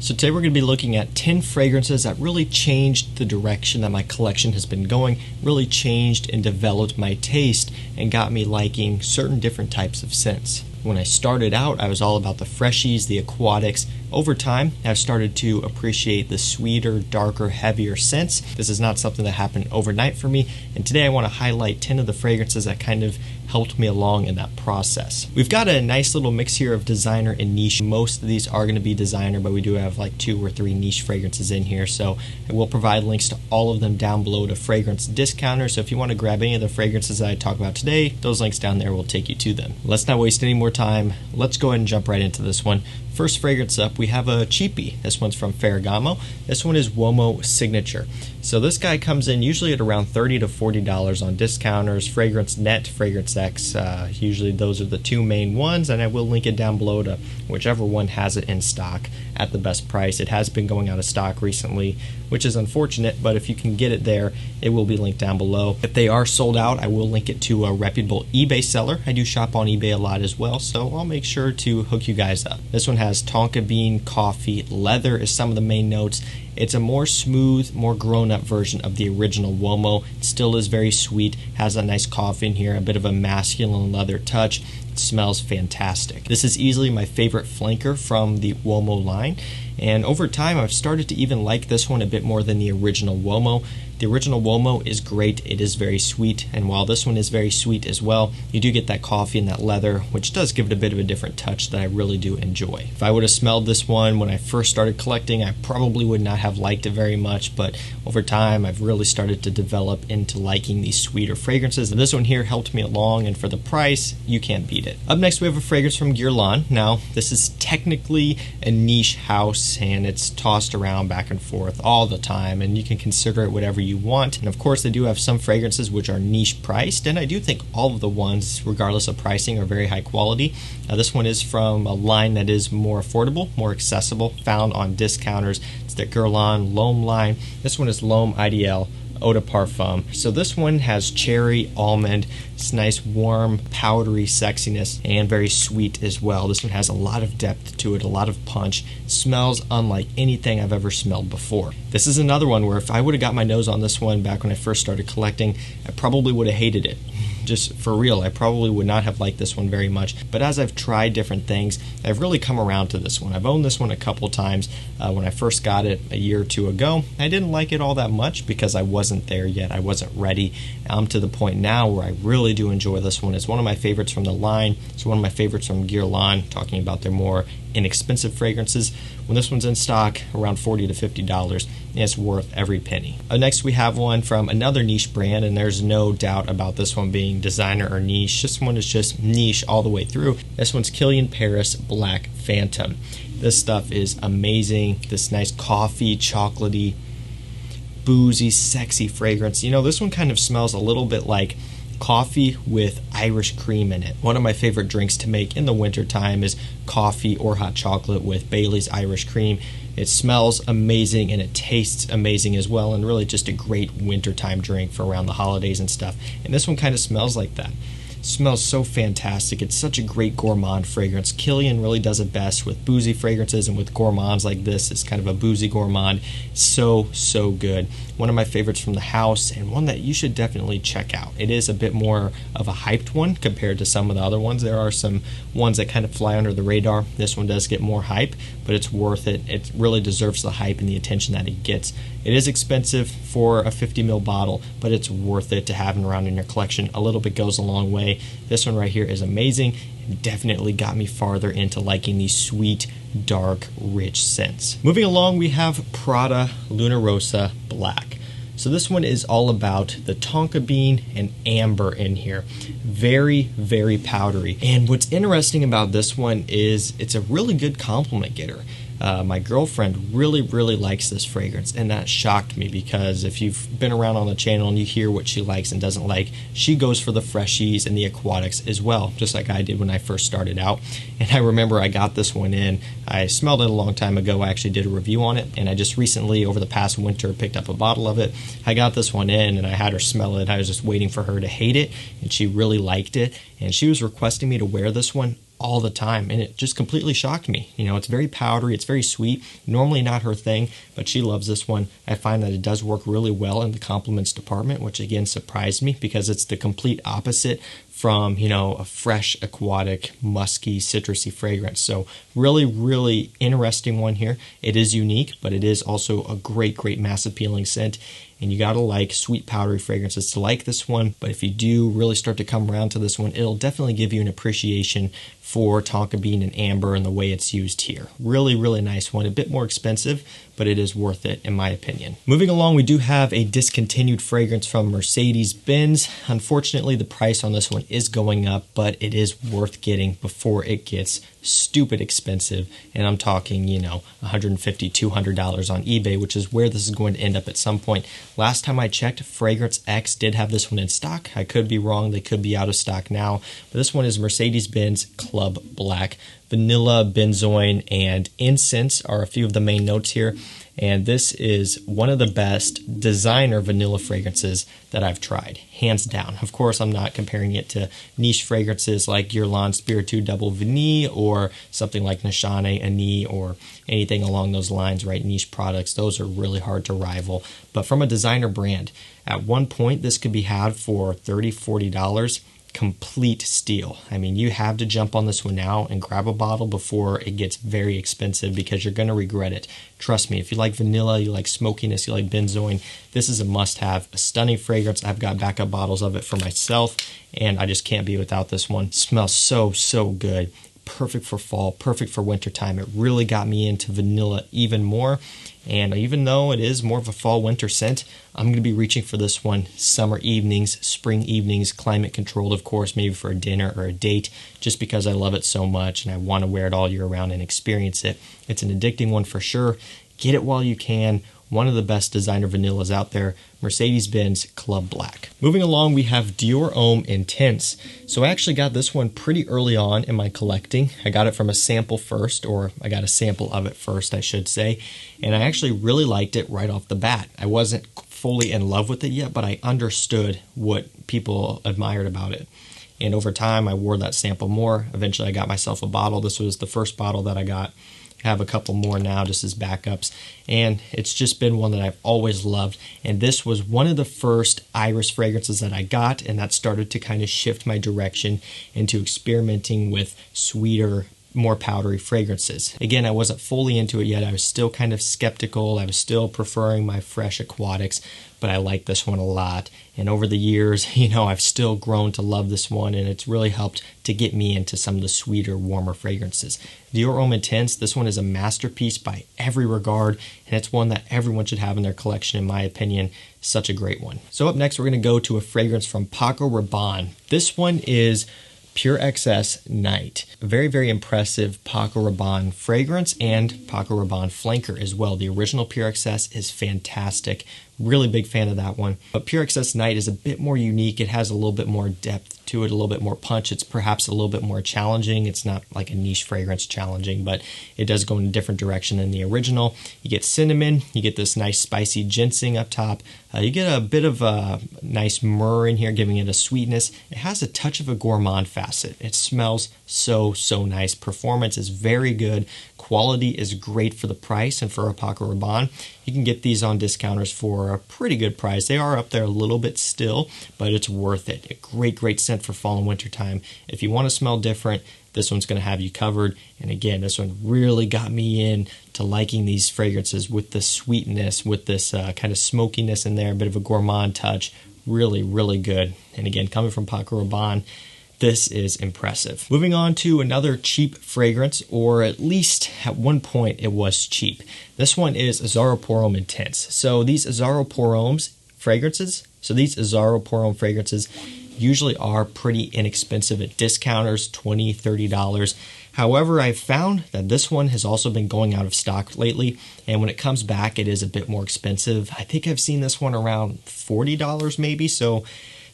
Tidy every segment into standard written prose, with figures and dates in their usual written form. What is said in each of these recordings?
So today we're going to be looking at 10 fragrances that really changed the direction that my collection has been going, really changed and developed my taste and got me liking certain different types of scents. When I started out, I was all about the freshies, the aquatics. Over time, I've started to appreciate the sweeter, darker, heavier scents. This is not something that happened overnight for me, and today I want to highlight 10 of the fragrances that kind of helped me along in that process. We've got a nice little mix here of designer and niche. Most of these are going to be designer, but we do have like 2 or 3 niche fragrances in here, so I will provide links to all of them down below to Fragrance Discounter. So if you want to grab any of the fragrances that I talk about today, those links down there will take you to them. Let's not waste any more time. Let's go ahead and jump right into this one. First fragrance up, we have a cheapie. This one's from Ferragamo. This one is Uomo Signature. So this guy comes in usually at around $30 to $40 on discounters, Fragrance Net, Fragrance X. Usually those are the 2 main ones, and I will link it down below to whichever one has it in stock at the best price. It has been going out of stock recently, which is unfortunate, but if you can get it there, it will be linked down below. If they are sold out, I will link it to a reputable eBay seller. I do shop on eBay a lot as well, so I'll make sure to hook you guys up. This one has tonka bean, coffee, leather is some of the main notes. It's a more smooth, more grown-up version of the original Uomo. It still is very sweet, has a nice coffee in here, a bit of a masculine leather touch. It smells fantastic. This is easily my favorite flanker from the Uomo line, and over time I've started to even like this one a bit more than the original Uomo. The original Uomo is great, it is very sweet, and while this one is very sweet as well, you do get that coffee and that leather, which does give it a bit of a different touch that I really do enjoy. If I would have smelled this one when I first started collecting, I probably would not have liked it very much, but over time I've really started to develop into liking these sweeter fragrances, and this one here helped me along, and for the price, you can't beat it. Up next we have a fragrance from Guerlain. Now, this is technically a niche house, and it's tossed around back and forth all the time, and you can consider it whatever you want. And of course they do have some fragrances which are niche priced, and I do think all of the ones, regardless of pricing, are very high quality. This one is from a line that is more affordable, more accessible, found on discounters. It's the Guerlain L'Homme line. This one is L'Homme Ideal Eau de Parfum. So this one has cherry, almond, it's nice warm powdery sexiness, and very sweet as well. This one has a lot of depth to it, a lot of punch. It smells unlike anything I've ever smelled before. This is another one where if I would have got my nose on this one back when I first started collecting, I probably would have hated it. Just for real, I probably would not have liked this one very much, but as I've tried different things, I've really come around to this one. I've owned this one a couple times. When I first got it a year or 2 ago, I didn't like it all that much because I wasn't there yet, I wasn't ready. I'm to the point now where I really do enjoy this one. It's one of my favorites from the line. It's one of my favorites from Guerlain, talking about their more inexpensive fragrances. When this one's in stock, around $40 to $50, and it's worth every penny. Next we have one from another niche brand, and there's no doubt about this one being designer or niche. This one is just niche all the way through. This one's Kilian Paris Black Phantom. This stuff is amazing. This nice coffee, chocolatey, boozy, sexy fragrance. You know, this one kind of smells a little bit like coffee with Irish cream in it. One of my favorite drinks to make in the winter time is coffee or hot chocolate with Bailey's Irish cream. It smells amazing and it tastes amazing as well, and really just a great wintertime drink for around the holidays and stuff. And this one kind of smells like that. It smells so fantastic. It's such a great gourmand fragrance. Kilian really does it best with boozy fragrances, and with gourmands like this, it's kind of a boozy gourmand. So good. One of my favorites from the house, and one that you should definitely check out. It is a bit more of a hyped one compared to some of the other ones. There are some ones that kind of fly under the radar. This one does get more hype, but it's worth it. It really deserves the hype and the attention that it gets. It is expensive for a 50 ml bottle, but it's worth it to have it around in your collection. A little bit goes a long way. This one right here is amazing and definitely got me farther into liking these sweet, dark, rich scents. Moving along, we have Prada Luna Rossa Black. So this one is all about the tonka bean and amber in here. Very powdery. And what's interesting about this one is it's a really good compliment getter. My girlfriend really likes this fragrance, and that shocked me because if you've been around on the channel and you hear what she likes and doesn't like, she goes for the freshies and the aquatics as well, just like I did when I first started out. And I remember I got this one in. I smelled it a long time ago. I actually did a review on it, and I just recently, over the past winter, picked up a bottle of it. I got this one in, and I had her smell it. I was just waiting for her to hate it, and she really liked it. And she was requesting me to wear this one all the time, and it just completely shocked me. You know, it's very powdery, it's very sweet, normally not her thing, but she loves this one. I find that it does work really well in the compliments department, which again surprised me because it's the complete opposite from, you know, a fresh, aquatic, musky, citrusy fragrance. So really, really interesting one here. It is unique, but it is also a great, great mass appealing scent. And you gotta like sweet powdery fragrances to like this one. But if you do really start to come around to this one, it'll definitely give you an appreciation for tonka bean and amber and the way it's used here. Really, really nice one. A bit more expensive, but it is worth it in my opinion. Moving along, we do have a discontinued fragrance from Mercedes-Benz. Unfortunately, the price on this one is going up, but it is worth getting before it gets stupid expensive. And I'm talking, you know, $150, $200 on eBay, which is where this is going to end up at some point. Last time I checked, Fragrance X did have this one in stock. I could be wrong. They could be out of stock now. But this one is Mercedes-Benz Club Black. Vanilla, benzoin, and incense are a few of the main notes here. And this is one of the best designer vanilla fragrances that I've tried, hands down. Of course, I'm not comparing it to niche fragrances like Guerlain Spiritu Double Vanille or something like Nishane Ani or anything along those lines, right? Niche products, those are really hard to rival. But from a designer brand, at one point, this could be had for $30, $40. Complete steal. I mean, you have to jump on this one now and grab a bottle before it gets very expensive because you're going to regret it. Trust me, if you like vanilla, you like smokiness, you like benzoin, this is a must-have. A stunning fragrance. I've got backup bottles of it for myself, and I just can't be without this one. It smells so, so good. Perfect for fall, perfect for wintertime. It really got me into vanilla even more. And even though it is more of a fall-winter scent, I'm going to be reaching for this one summer evenings, spring evenings, climate controlled, of course, maybe for a dinner or a date, just because I love it so much and I want to wear it all year round and experience it. It's an addicting one for sure. Get it while you can. One of the best designer vanillas out there, Mercedes-Benz Club Black. Moving along, we have Dior Homme Intense. So I actually got this one pretty early on in my collecting. I got it from a sample first, or I got a sample of it first, I should say. And I actually really liked it right off the bat. I wasn't fully in love with it yet, but I understood what people admired about it. And over time, I wore that sample more. Eventually, I got myself a bottle. This was the first bottle that I got. I have a couple more now just as backups, and it's just been one that I've always loved. And this was one of the first iris fragrances that I got, and that started to kind of shift my direction into experimenting with sweeter, more powdery fragrances. Again, I wasn't fully into it yet. I was still kind of skeptical. I was still preferring my fresh aquatics, but I like this one a lot. And over the years, you know, I've still grown to love this one, and it's really helped to get me into some of the sweeter, warmer fragrances. Dior Homme Intense, this one is a masterpiece by every regard, and it's one that everyone should have in their collection, in my opinion. Such a great one. So up next, we're going to go to a fragrance from Paco Rabanne. This one is Pure XS Night. A very, very impressive Paco Rabanne fragrance and Paco Rabanne flanker as well. The original Pure XS is fantastic. Really big fan of that one. But Pure XS Night is a bit more unique. It has a little bit more depth to it, a little bit more punch. It's perhaps a little bit more challenging. It's not like a niche fragrance challenging, but it does go in a different direction than the original. You get cinnamon, you get this nice spicy ginseng up top. You get a bit of a nice myrrh in here, giving it a sweetness. It has a touch of a gourmand facet. It smells so, so nice. Performance is very good. Quality is great for the price and for a Paco Rabanne. You can get these on discounters for a pretty good price. They are up there a little bit still, but it's worth it. A great, great scent for fall and winter time. If you want to smell different, this one's going to have you covered. And again, this one really got me in to liking these fragrances with the sweetness, with this kind of smokiness in there, a bit of a gourmand touch. Really, really good. And again, coming from Paco Rabanne, this is impressive. Moving on to another cheap fragrance, or at least at one point it was cheap. This one is Azzaro Pour Homme Intense. So these Azzaro Pour Hommes fragrances, usually are pretty inexpensive at discounters, $20, $30. However, I've found that this one has also been going out of stock lately, and when it comes back, it is a bit more expensive. I think I've seen this one around $40 maybe, so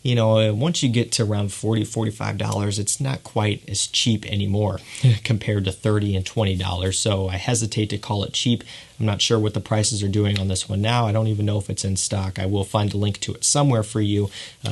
you know, once you get to around $40, $45, it's not quite as cheap anymore compared to $30 and $20. So I hesitate to call it cheap. I'm not sure what the prices are doing on this one now. I don't even know if it's in stock. I will find a link to it somewhere for you.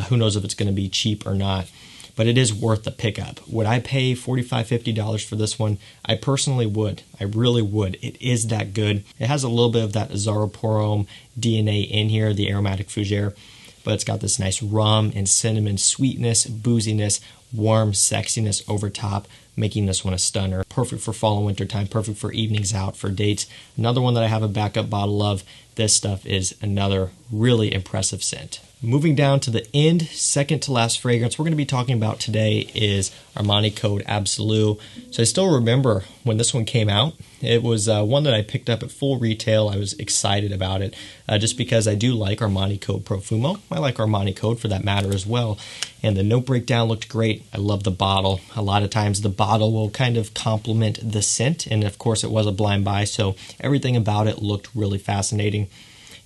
Who knows if it's going to be cheap or not. but it is worth the pickup. Would I pay $45, $50 for this one? I personally would. I really would. It is that good. It has a little bit of that Azzaro pour homme DNA in here, the aromatic fougere, but it's got this nice rum and cinnamon sweetness, booziness, warm sexiness over top, making this one a stunner. Perfect for fall and winter time, perfect for evenings out, for dates. Another one that I have a backup bottle of. This stuff is another really impressive scent. Moving down to the end, second to last fragrance we're going to be talking about today is Armani Code Absolu. So I still remember when this one came out. It was one that I picked up at full retail. I was excited about it just because I do like Armani Code Profumo. I like Armani Code for that matter as well. And the note breakdown looked great. I love the bottle. A lot of times the bottle will kind of complement the scent. And of course it was a blind buy, so everything about it looked really fascinating.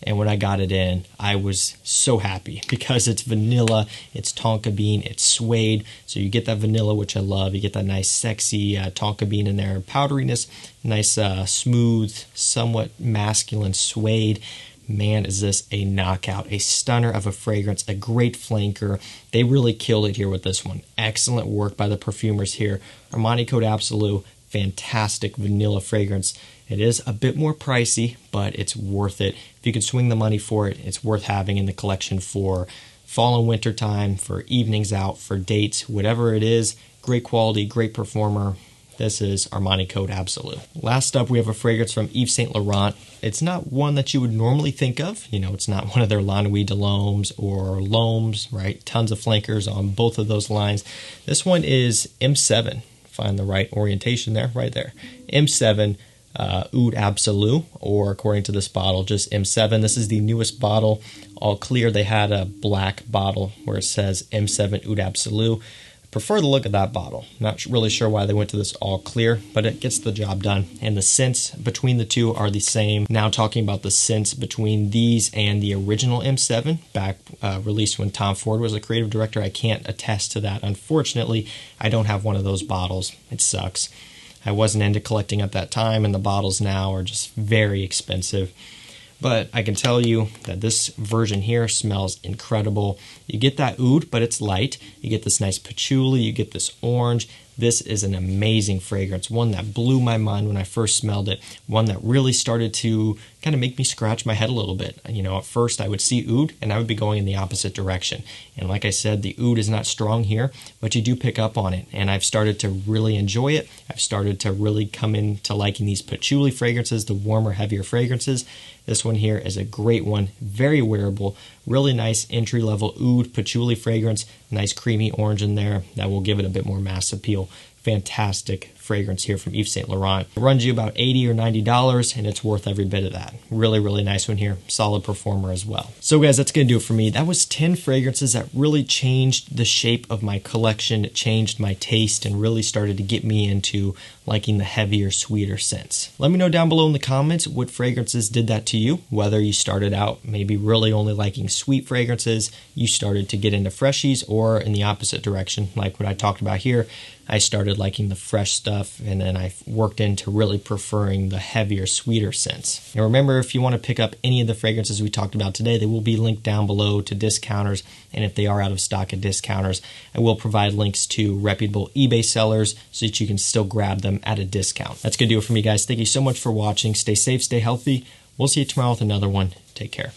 And when I got it in, I was so happy because it's vanilla, it's tonka bean, it's suede. So you get that vanilla, which I love. You get that nice, sexy tonka bean in there, powderiness, nice, smooth, somewhat masculine suede. Man, is this a knockout, a stunner of a fragrance, a great flanker. They really killed it here with this one. Excellent work by the perfumers here. Armani Code Absolu, fantastic vanilla fragrance. It is a bit more pricey, but it's worth it. If you can swing the money for it, it's worth having in the collection for fall and winter time, for evenings out, for dates, whatever it is. Great quality, great performer. This is Armani Code Absolu. Last up, we have a fragrance from Yves Saint Laurent. It's not one that you would normally think of. You know, it's not one of their La Nuit de l'Hommes or L'Hommes, right? Tons of flankers on both of those lines. This one is M7. Find the right orientation there, right there. M7. Oud Absolu, or according to this bottle, just M7. This is the newest bottle, all clear. They had a black bottle where it says M7 Oud Absolu. Prefer the look of that bottle. Not really sure why they went to this all clear, but it gets the job done. And the scents between the two are the same. Now talking about the scents between these and the original M7, back released when Tom Ford was the creative director, I can't attest to that. Unfortunately, I don't have one of those bottles. It sucks. I wasn't into collecting at that time, and the bottles now are just very expensive. But I can tell you that this version here smells incredible. You get that oud, but it's light. You get this nice patchouli. You get this orange. This is an amazing fragrance, one that blew my mind when I first smelled it, one that really started to kind of make me scratch my head a little bit. You know, at first I would see oud and I would be going in the opposite direction. And like I said, the oud is not strong here, but you do pick up on it. And I've started to really enjoy it. I've started to really come into liking these patchouli fragrances, the warmer, heavier fragrances. This one here is a great one, very wearable, really nice entry-level oud patchouli fragrance, nice creamy orange in there that will give it a bit more mass appeal. Fantastic fragrance here from Yves Saint Laurent. It runs you about $80 or $90, and it's worth every bit of that. Really, really nice one here. Solid performer as well. So guys, that's going to do it for me. That was 10 fragrances that really changed the shape of my collection. It changed my taste and really started to get me into liking the heavier, sweeter scents. Let me know down below in the comments what fragrances did that to you. Whether you started out maybe really only liking sweet fragrances, you started to get into freshies, or in the opposite direction, like what I talked about here. I started liking the fresh stuff, and then I worked into really preferring the heavier, sweeter scents. And remember, if you want to pick up any of the fragrances we talked about today, they will be linked down below to discounters, and if they are out of stock at discounters, I will provide links to reputable eBay sellers so that you can still grab them at a discount. That's going to do it for me, guys. Thank you so much for watching. Stay safe, stay healthy. We'll see you tomorrow with another one. Take care.